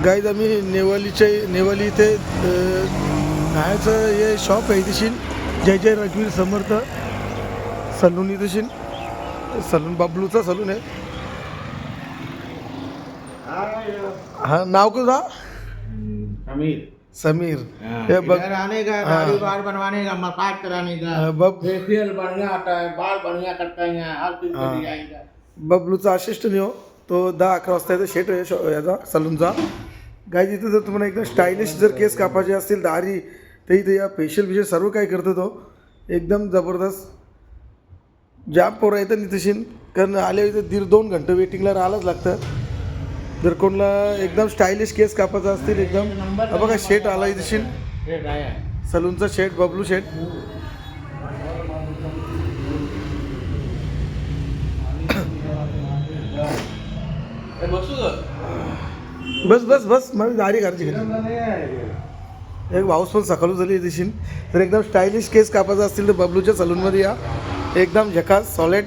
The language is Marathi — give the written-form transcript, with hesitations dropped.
गाईज आम्ही नेवाली इथे न्हायचं हे शॉप आहे दिशील जय जय रघुवीर समर्थ सलून दिशील सलून बबलूचा सलून आहे. हा नाव कुठं अमीर समीर. हे बघ इधर आने का दाढ़ी बाल बनवाने का मसाज कराने का बब फेशियल बढ़िया आता है बाल बढ़िया करता है यहाँ हर चीज का डिजाइन का. बबलूचा असिस्टंट हो तो 10-11 वाजता येतो शेट आहे याचा सलूनचा. गाय इथं जर तुम्हाला एकदम स्टायलिश जर केस कापायचे असतील दाढी तर इथे या फेशियल बिशियल सर्व काही करतो तो एकदम जबरदस्त. जाम पोरं येतं नितीशीन कारण आल्या इथं 1.5-2 घंटे वेटिंगला राहायलाच लागतं. जर कोणाला एकदम स्टायलिश केस कापायचा असतील एकदम हा बघा शेट आला इथेशील रेट आया है. सलूनचा शेट बबलू शेट. बस बस बस मला दाढी करायची एक पाऊस पण सकाळू झाली दिशील तर एकदम स्टायलिश केस कापायचा असतील तर बबलूच्या सलूनमध्ये या एकदम झकास सॉलिड.